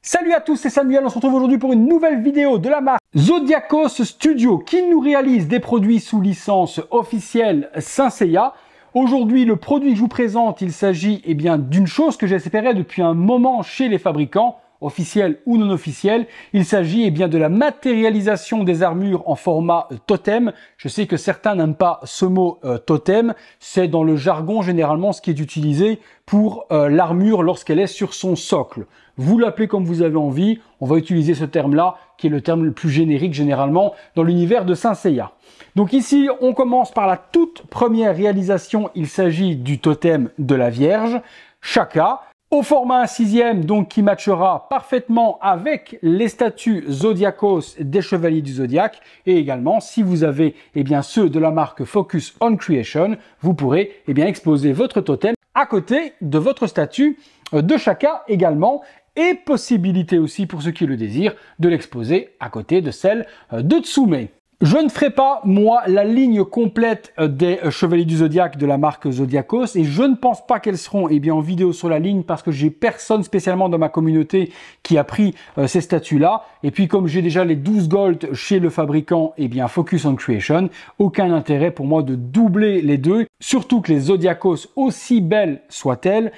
Salut à tous, c'est Samuel, on se retrouve aujourd'hui pour une nouvelle vidéo de la marque Zodiakos Studio qui nous réalise des produits sous licence officielle Saint Seiya. Aujourd'hui, le produit que je vous présente, il s'agit d'une chose que j'espérais depuis un moment chez les fabricants, officiels ou non officiels. Il s'agit de la matérialisation des armures en format totem. Je sais que certains n'aiment pas ce mot totem. C'est dans le jargon généralement ce qui est utilisé pour l'armure lorsqu'elle est sur son socle. Vous l'appelez comme vous avez envie. On va utiliser ce terme-là, qui est le terme le plus générique généralement dans l'univers de Saint Seiya. Donc ici, on commence par la toute première réalisation. Il s'agit du totem de la Vierge, Shaka, au format 1/6, donc qui matchera parfaitement avec les statues Zodiakos des Chevaliers du Zodiaque. Et également, si vous avez ceux de la marque Focus on Creation, vous pourrez exposer votre totem à côté de votre statue de Shaka également. Et possibilité aussi, pour ceux qui le désirent, de l'exposer à côté de celle de Tsume. Je ne ferai pas, moi, la ligne complète des Chevaliers du Zodiaque de la marque Zodiakos et je ne pense pas qu'elles seront en vidéo sur la ligne parce que j'ai personne spécialement dans ma communauté qui a pris ces statues-là. Et puis comme j'ai déjà les 12 gold chez le fabricant, Focus on Creation, aucun intérêt pour moi de doubler les deux. Surtout que les Zodiakos, aussi belles soient-elles,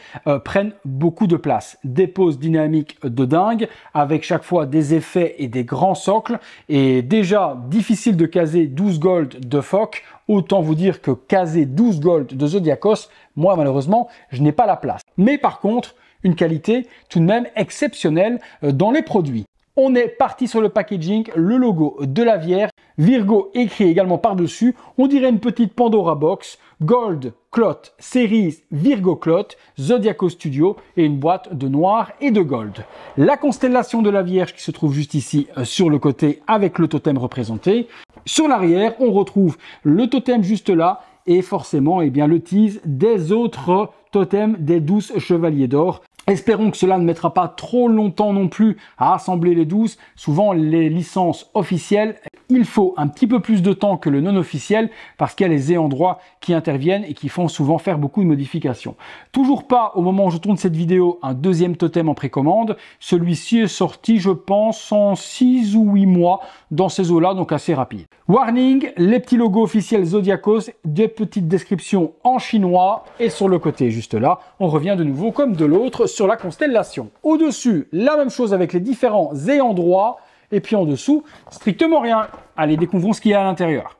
prennent beaucoup de place. Des poses dynamiques de dingue, avec chaque fois des effets et des grands socles. Et déjà, difficile de caser 12 gold de Foc, autant vous dire que caser 12 gold de Zodiakos, moi malheureusement, je n'ai pas la place. Mais par contre, une qualité tout de même exceptionnelle dans les produits. On est parti sur le packaging, le logo de la Vierge, Virgo écrit également par-dessus, on dirait une petite Pandora Box, Gold Cloth Series Virgo Cloth, Zodiakos Studio et une boîte de noir et de gold. La constellation de la Vierge qui se trouve juste ici sur le côté avec le totem représenté. Sur l'arrière, on retrouve le totem juste là et forcément le tease des autres totems des 12 chevaliers d'or. Espérons que cela ne mettra pas trop longtemps non plus à assembler les 12. Souvent, les licences officielles, il faut un petit peu plus de temps que le non officiel parce qu'il y a les ayants droit qui interviennent et qui font souvent faire beaucoup de modifications. Toujours pas, au moment où je tourne cette vidéo, un deuxième totem en précommande. Celui-ci est sorti, je pense, en 6 ou 8 mois dans ces eaux-là, donc assez rapide. Warning, les petits logos officiels Zodiakos, des petites descriptions en chinois et sur le côté juste là, on revient de nouveau comme de l'autre sur la constellation. Au-dessus, la même chose avec les différents ayants droit et puis en dessous, strictement rien. Allez, découvrons ce qu'il y a à l'intérieur.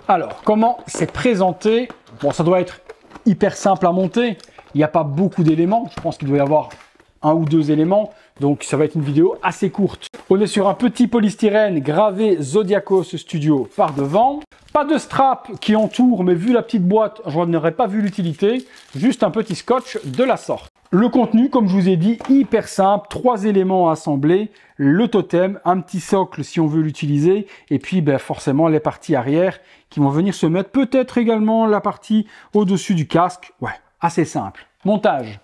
Alors, comment c'est présenté? Bon, ça doit être hyper simple à monter. Il n'y a pas beaucoup d'éléments. Je pense qu'il doit y avoir 1 ou 2 éléments. Donc, ça va être une vidéo assez courte. On est sur un petit polystyrène gravé Zodiakos Studio par devant. Pas de strap qui entoure, mais vu la petite boîte, je n'en aurais pas vu l'utilité. Juste un petit scotch de la sorte. Le contenu, comme je vous ai dit, hyper simple. 3 éléments à assembler. Le totem, un petit socle si on veut l'utiliser. Et puis, forcément, les parties arrière qui vont venir se mettre. Peut-être également la partie au-dessus du casque. Ouais, assez simple. Montage.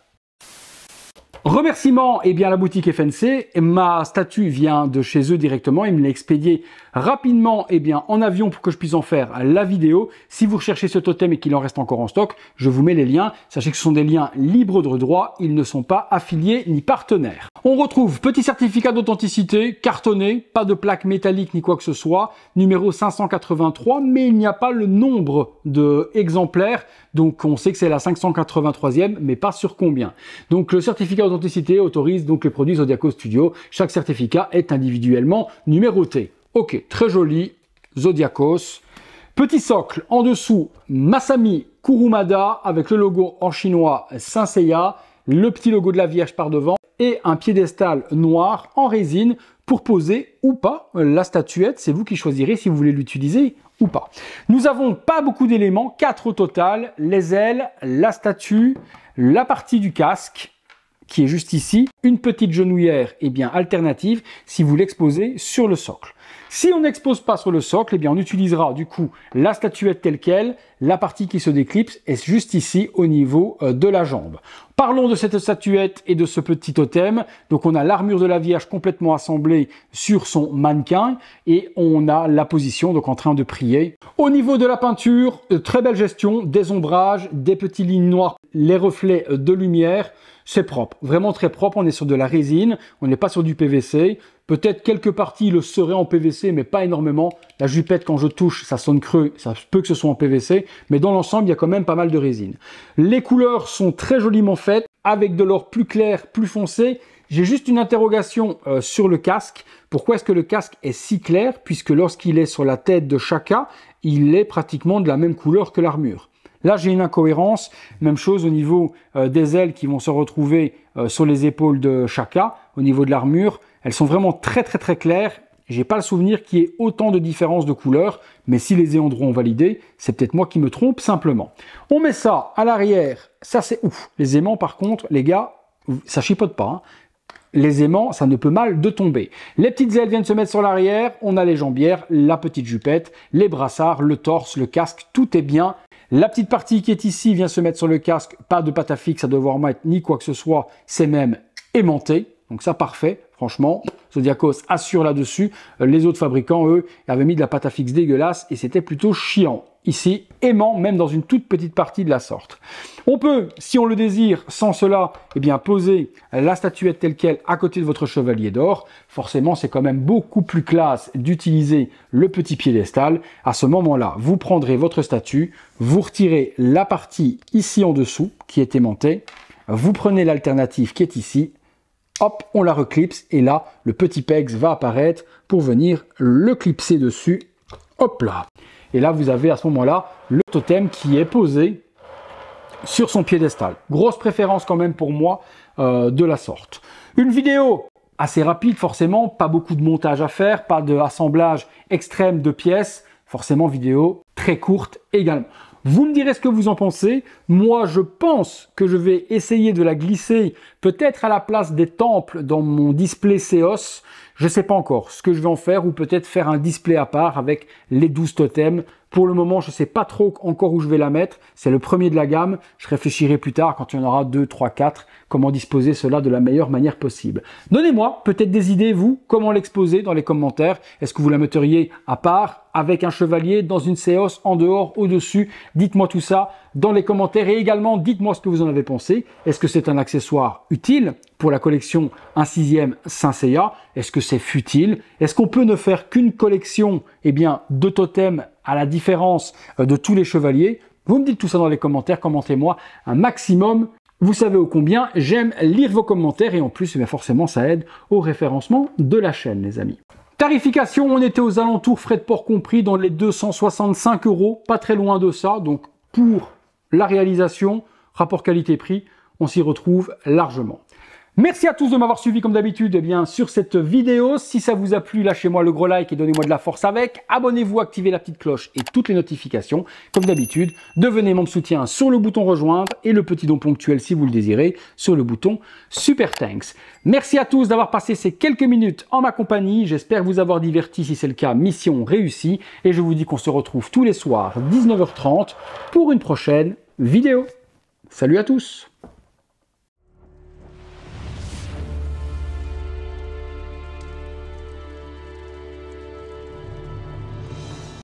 Remerciement, la boutique FNC, ma statue vient de chez eux directement, ils me l'ont expédié rapidement en avion pour que je puisse en faire la vidéo. Si vous recherchez ce totem et qu'il en reste encore en stock, je vous mets les liens. Sachez que ce sont des liens libres de droit, ils ne sont pas affiliés ni partenaires. On retrouve petit certificat d'authenticité, cartonné, pas de plaque métallique ni quoi que ce soit, numéro 583, mais il n'y a pas le nombre d'exemplaires, donc on sait que c'est la 583e, mais pas sur combien. Donc le certificat d'authenticité autorise donc les produits Zodiakos Studio. Chaque certificat est individuellement numéroté. Ok, très joli, Zodiakos. Petit socle en dessous, Masami Kurumada avec le logo en chinois Saint Seiya, le petit logo de la Vierge par devant et un piédestal noir en résine pour poser ou pas la statuette. C'est vous qui choisirez si vous voulez l'utiliser ou pas. Nous avons pas beaucoup d'éléments, 4 au total, les ailes, la statue, la partie du casque, qui est juste ici, une petite genouillère alternative si vous l'exposez sur le socle. Si on n'expose pas sur le socle, on utilisera du coup la statuette telle quelle, la partie qui se déclipse est juste ici au niveau de la jambe. Parlons de cette statuette et de ce petit totem. Donc on a l'armure de la Vierge complètement assemblée sur son mannequin et on a la position donc en train de prier. Au niveau de la peinture, très belle gestion, des ombrages, des petites lignes noires, les reflets de lumière. C'est propre, vraiment très propre, on est sur de la résine, on n'est pas sur du PVC. Peut-être quelques parties le seraient en PVC, mais pas énormément. La jupette, quand je touche, ça sonne creux, ça peut que ce soit en PVC, mais dans l'ensemble, il y a quand même pas mal de résine. Les couleurs sont très joliment faites, avec de l'or plus clair, plus foncé. J'ai juste une interrogation sur le casque. Pourquoi est-ce que le casque est si clair? Puisque lorsqu'il est sur la tête de Shaka, il est pratiquement de la même couleur que l'armure. Là, j'ai une incohérence. Même chose au niveau des ailes qui vont se retrouver sur les épaules de Shaka. Au niveau de l'armure, elles sont vraiment très claires. J'ai pas le souvenir qu'il y ait autant de différences de couleurs, mais si les Éandrons ont validé, c'est peut-être moi qui me trompe simplement. On met ça à l'arrière. Ça, c'est ouf. Les aimants, par contre, les gars, ça chipote pas, hein. Les aimants, ça ne peut mal de tomber. Les petites ailes viennent se mettre sur l'arrière. On a les jambières, la petite jupette, les brassards, le torse, le casque, tout est bien. La petite partie qui est ici vient se mettre sur le casque, pas de patafix à devoir mettre ni quoi que ce soit, c'est même aimanté. Donc ça, parfait, franchement, Zodiakos assure là-dessus. Les autres fabricants, eux, avaient mis de la patafix dégueulasse et c'était plutôt chiant. Ici, aimant, même dans une toute petite partie de la sorte. On peut, si on le désire, sans cela, eh bien, poser la statuette telle qu'elle à côté de votre chevalier d'or. Forcément, c'est quand même beaucoup plus classe d'utiliser le petit piédestal. À ce moment-là, vous prendrez votre statue, vous retirez la partie ici en dessous, qui est aimantée, vous prenez l'alternative qui est ici, hop, on la reclipse, et là, le petit pegs va apparaître pour venir le clipser dessus. Hop là. Et là, vous avez à ce moment-là le totem qui est posé sur son piédestal. Grosse préférence quand même pour moi de la sorte. Une vidéo assez rapide forcément, pas beaucoup de montage à faire, pas de assemblage extrême de pièces. Forcément, vidéo très courte également. Vous me direz ce que vous en pensez. Moi, je pense que je vais essayer de la glisser peut-être à la place des temples dans mon display Seos. Je ne sais pas encore ce que je vais en faire ou peut-être faire un display à part avec les 12 totems. Pour le moment, je ne sais pas trop encore où je vais la mettre. C'est le premier de la gamme. Je réfléchirai plus tard quand il y en aura 2, 3, 4, comment disposer cela de la meilleure manière possible. Donnez-moi peut-être des idées, vous, comment l'exposer dans les commentaires. Est-ce que vous la metteriez à part, avec un chevalier, dans une séance, en dehors, au-dessus? Dites-moi tout ça dans les commentaires et également dites-moi ce que vous en avez pensé. Est-ce que c'est un accessoire utile pour la collection 1/6 Saint Seiya? Est-ce que c'est futile? Est-ce qu'on peut ne faire qu'une collection de totems à la différence de tous les chevaliers? Vous me dites tout ça dans les commentaires, commentez-moi un maximum. Vous savez ô combien j'aime lire vos commentaires et en plus, forcément, ça aide au référencement de la chaîne, les amis. Tarification, on était aux alentours, frais de port compris, dans les 265 €, pas très loin de ça. Donc, pour la réalisation, rapport qualité-prix, on s'y retrouve largement. Merci à tous de m'avoir suivi comme d'habitude sur cette vidéo. Si ça vous a plu, lâchez-moi le gros like et donnez-moi de la force avec. Abonnez-vous, activez la petite cloche et toutes les notifications. Comme d'habitude, devenez membre soutien sur le bouton rejoindre et le petit don ponctuel si vous le désirez sur le bouton Super Thanks. Merci à tous d'avoir passé ces quelques minutes en ma compagnie. J'espère vous avoir diverti. Si c'est le cas, mission réussie. Et je vous dis qu'on se retrouve tous les soirs 19h30 pour une prochaine vidéo. Salut à tous!